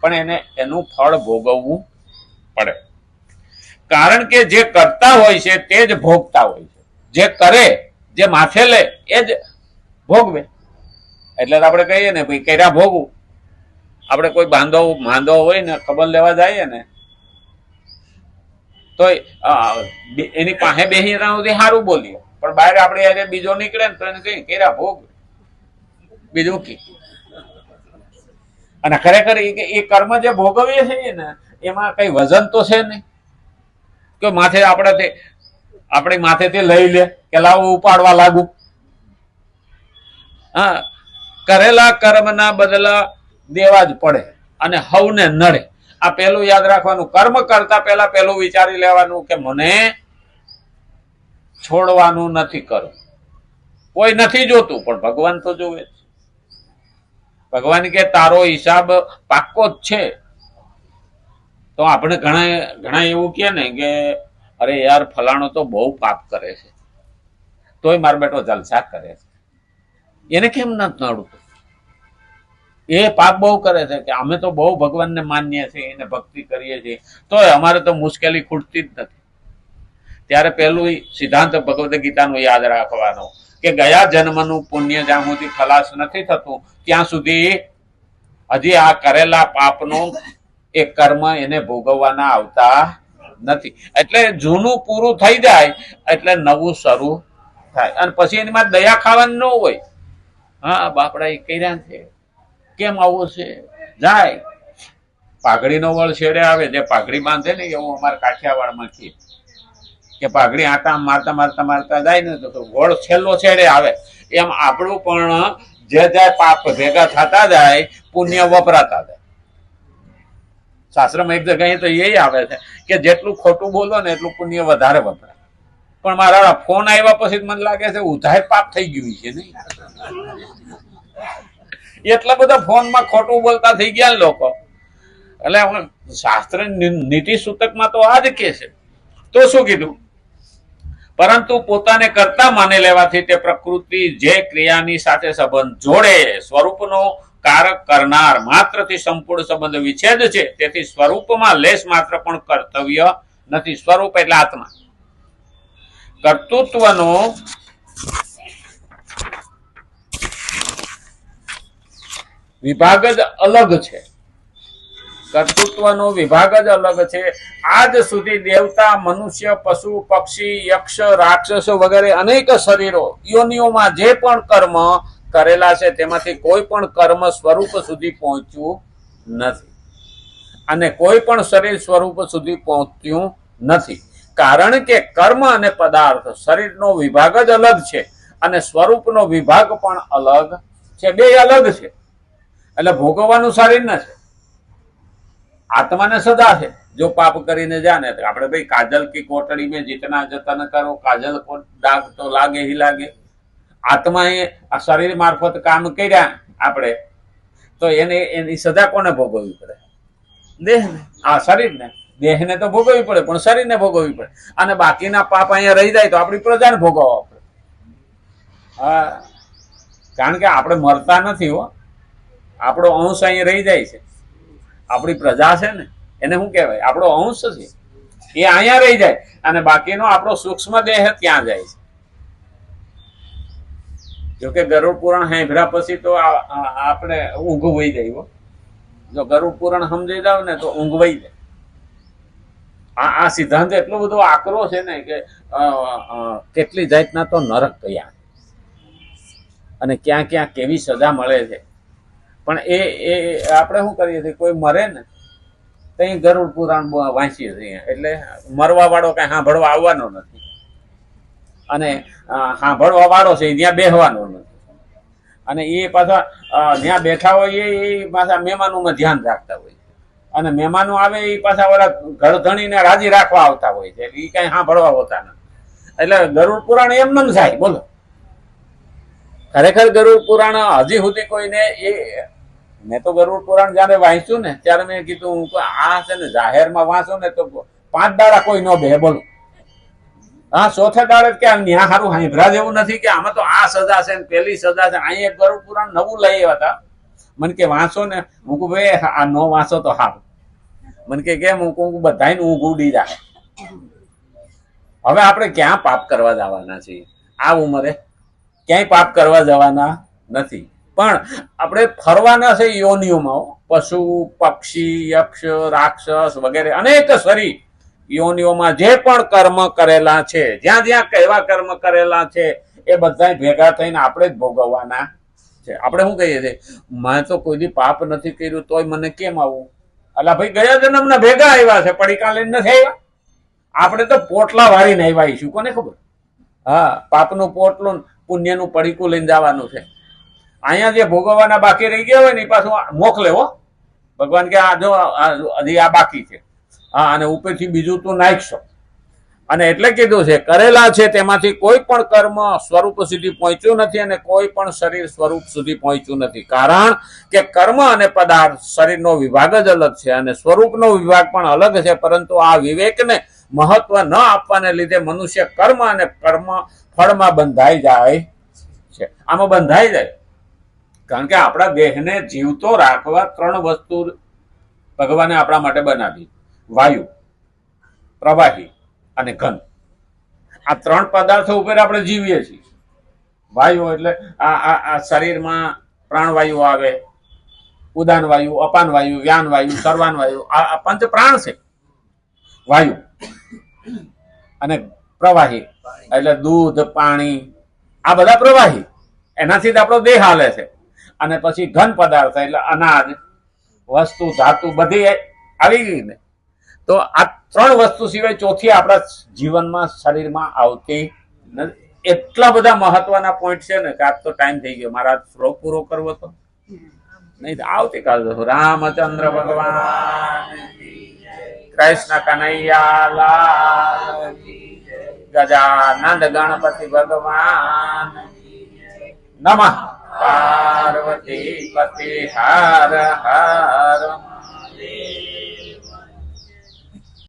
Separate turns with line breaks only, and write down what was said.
પણ એને એનું ફળ ભોગવવું પડે. કારણ કે જે કરતા હોય છે તે જ ભોગતા હોય છે. જે કરે, જે માથે લે એ જ ભોગવે. એટલે આપણે કહીએ ને ભાઈ કર્યા ભોગવું. આપણે કોઈ માંદો હોય ને ખબર લેવા જઈએ ને તો એની પાસે બેસી સુધી સારું બોલીએ, પણ બહાર આપણે બીજો નીકળે ને તો એને કઈ કર્યા ભોગ બીજું કી. અને ખરેખર એ કર્મ જે ભોગવીએ છીએ ને એમાં કઈ વજન તો છે નહીં કે માથે આપણી માથેથી લઈ લે કે લાવો ઉપાડવા લાગુ. હા, કરેલા કર્મના બદલા દેવા જ પડે અને હવને નડે. આ પેલું યાદ રાખવાનું. કર્મ કરતા પહેલા પેલું વિચારી લેવાનું કે મને છોડવાનું નથી. કરવું કોઈ નથી જોતું, પણ ભગવાન તો જોવે. ભગવાન કે તારો હિસાબ પાક્કો જ છે. તો આપણે ઘણા એવું કે ને કે અરે યાર ફલાણો તો બહુ પાપ કરે છે તોય મારો બેટો જલસા કરે છે, એને કેમ નથી નડતું? એ પાપ બહુ કરે છે કે અમે તો બહુ ભગવાનને માનીએ છીએ, એને ભક્તિ કરીએ છીએ, તોય અમારે તો મુશ્કેલી ખૂટતી જ નથી. ત્યારે પેલું સિદ્ધાંત ભગવદ્ ગીતાનું યાદ રાખવાનો કે ગયા જન્મનું પુણ્ય જ્યાં સુધી ખલાસ નથી થતું ત્યાં સુધી હજી આ કરેલા પાપનું એ કર્મ એને ભોગવવાના આવતા નથી. એટલે જૂનું પૂરું થઈ જાય એટલે નવું શરૂ થાય. અને પછી એની દયા ખાવાનું ન હોય. હા, બાપડા એ કર્યા છે, કેમ આવું છે? જાય પાઘડીનો વળ છેડે આવે. જે પાઘડી બાંધે ને એવું અમારા કાઠિયાવાડમાં છે કે પાઘડી આટા મારતા મારતા મારતા જાય ને તો વળ છેલ્લો છેડે આવે. એમ આપણું પણ જે પાપ ભેગા થતા જાય પુણ્ય વપરાતા જાય. શાસ્ત્રમાં એક જગ્યાએ તો એ આવે છે કે જેટલું ખોટું બોલો ને એટલું પુણ્ય વધારે વપરાય. પણ મારા ફોન આવ્યા પછી મને લાગે છે ઉધાય પાપ થઈ ગયું છે નહીં? એટલા બધા ફોનમાં ખોટું બોલતા થઈ ગયા લોકો. એટલે શાસ્ત્ર નીતિ સૂતકમાં તો આ જ કે છે. તો શું કીધું? પરંતુ પોતાને કરતા માની લેવાથી તે પ્રકૃતિ જે ક્રિયાની સાથે સંબંધ જોડે સ્વરૂપનો કારક કરનાર માત્રથી સંપૂર્ણ સંબંધ વિચ્છેદ છે. તેથી સ્વરૂપમાં લેશ માત્ર પણ કર્તવ્ય નથી. સ્વરૂપ એટલે આત્મા. કર્તૃત્વનો વિભાગ જ અલગ છે. કર્તૃત્વનો વિભાગ જ અલગ છે. આજ સુધી દેવતા, મનુષ્ય, પશુ, પક્ષી, યક્ષ, રાક્ષસો વગેરે અનેક શરીરો યોનિઓમાં જે પણ કર્મ કરેલા છે તેમાંથી કોઈ પણ કર્મ સ્વરૂપ સુધી પહોંચ્યું નથી અને કોઈ પણ શરીર સ્વરૂપ સુધી પહોંચ્યું નથી. કારણ કે કર્મ અને પદાર્થ શરીરનો વિભાગ જ અલગ છે અને સ્વરૂપનો વિભાગ પણ અલગ છે. બે અલગ છે. એટલે ભોગવવાનું શરીર ન છે, આત્માને સદા છે. જો પાપ કરીને જાને તો આપણે ભાઈ કાજલ કી કોટડી में जितना जतन करो काजल को दाग तो लागे ही लागे. આત્માએ આ શરીર મારફત કામ કર્યા આપણે તો એની સજા કોને ભોગવવી પડે? દેહને. આ શરીરને. દેહને તો ભોગવવી પડે પણ શરીરને ભોગવવી પડે. અને બાકીના પાપ અહીંયા રહી જાય તો આપણી પ્રજાને ભોગવવા પડે. હા, કારણ કે આપણે મરતા નથી હો. આપણો અંશ અહીંયા રહી જાય છે. આપણી પ્રજા છે ને એને શું કહેવાય? આપણો અંશ છે એ અહીંયા રહી જાય અને બાકીનો આપણો સૂક્ષ્મ દેહ ત્યાં જાય છે. જોકે ગરુડ પુરાણ સાંભળ્યા પછી તો આપણે ઊંઘ વહી જાય. જો ગરુડ પુરાણ સમજી જાવ ને તો ઊંઘ વહી જાય. આ સિદ્ધાંત એટલો બધો આકરો છે ને કે કેટલી જાતના તો નરક ગયા અને ક્યાં ક્યાં કેવી સજા મળે છે. પણ એ આપણે શું કરીએ છીએ? કોઈ મરે ને તો ગરુડ પુરાણ વાંચીએ છીએ એટલે મરવા વાળો કઈ સાંભળવા આવવાનો નથી અને સાંભળવા વાળો છે ત્યાં બેસવાનો નથી. અને એ પાછા જ્યાં બેઠા હોય એ પાછા મહેમાનોમાં ધ્યાન રાખતા હોય અને મહેમાનો આવે એ પાછા ઓલા ઘરધણીને રાજી રાખવા આવતા હોય છે. એ કઈ સાંભળવા હોતા નથી. એટલે ગરુડ પુરાણ એમ ન થાય. બોલો, ખરેખર ગરુડ પુરાણ હજી સુધી કોઈને મેં તો ગરુડ પુરાણ જયારે વાંચ્યું ને ત્યારે મેં કીધું આ છે ને જાહેરમાં વાંચો ને તો 5 દાડા કોઈ ન બે. બોલો, હા, ચોથે દાડે કે ન્યા સારું સાંભળા જેવું નથી કે આમાં તો આ સજા છે ને પેલી સજા છે. અહીં એક ગરુડ પુરાણ નવું લઈ આવ્યા હતા મને કે વાંચો ને. હું કહું ભાઈ આ નો વાંચો તો હારું. મને કે કેમ? હું કહું બધાને ઊંઘ ઉડી જાય. હવે આપણે ક્યાં પાપ કરવા જવાના છીએ? આ ઉંમરે ક્યાંય પાપ કરવા જવાના નથી, પણ આપણે ફરવાના છે યોનિઓમાં. પશુ, પક્ષી, યક્ષ, રાક્ષસ વગેરે અનેક શરીર યોનિઓમાં જે પણ કર્મ કરેલા છે, જ્યાં જ્યાં કેવા કર્મ કરેલા છે, એ બધા ભેગા થઈને આપણે જ ભોગવવાના છે. આપણે શું કહીએ છીએ? મેં તો કોઈ દી પાપ નથી કર્યું તોય મને કેમ આવું? અલા ભાઈ, ગયા જન્મના ભેગા આવ્યા છે, પડીકા લઈને નથી આવ્યા. આપણે તો પોટલા વાળીને આવ્યા આવીશું, કોને ખબર? હા, પાપનું પોટલું, પુણ્યનું પડીકું લઈને જવાનું છે. અહીંયા જે ભોગવવાના બાકી રહી ગયા હોય ને એ પાછું મોકલે હો. ભગવાન કે આ જો હજી આ બાકી છે, હા, અને ઉપરથી બીજું તું નાખશો. અને એટલે કીધું છે કરેલા છે તેમાંથી કોઈ પણ કર્મ સ્વરૂપ સુધી પહોંચ્યું નથી અને કોઈ પણ શરીર સ્વરૂપ સુધી પહોંચ્યું નથી. કારણ કે કર્મ અને પદાર્થ શરીરનો વિભાગ જ અલગ છે અને સ્વરૂપનો વિભાગ પણ અલગ છે. પરંતુ આ વિવેકને મહત્વ ન આપવાને લીધે મનુષ્ય કર્મ અને કર્મ ફળમાં બંધાઈ જાય છે. આમાં બંધાઈ જાય. કારણ કે આપણા દેહને જીવતો રાખવા 3 વસ્તુ ભગવાને આપણા માટે બનાવી: વાયુ, પ્રવાહી અને ઘન. આ 3 પદાર્થો ઉપર આપણે જીવીએ છીએ. વાયુ એટલે આ શરીરમાં પ્રાણવાયુ આવે, ઉદાન વાયુ, અપાન વાયુ, વ્યાન વાયુ, સર્વાન વાયુ. આ 5 પ્રાણ છે. વાયુ અને પ્રવાહી એટલે દૂધ, પાણી, આ બધા પ્રવાહી. એનાથી જ આપણો દેહ હાલે છે. અને પછી ઘન પદાર્થ એટલે અનાજ, વસ્તુ, ધાતુ બધી આવી ગઈ ને. તો આ 3 વસ્તુ સિવાય ચોથી આપણા જીવનમાં, શરીરમાં આવતી નથી. એટલા બધા મહત્વના પોઈન્ટ છે ને કે આજ તો ટાઈમ થઈ ગયો. મારા શ્લોક પૂરો કરવો તો નહીં, આવતીકાલ રામચંદ્ર ભગવાન, કૃષ્ણ કનૈયા લાલ, ગજાનંદ ગણપતિ ભગવાન, નમઃ પાર્વતી પતિ હર હર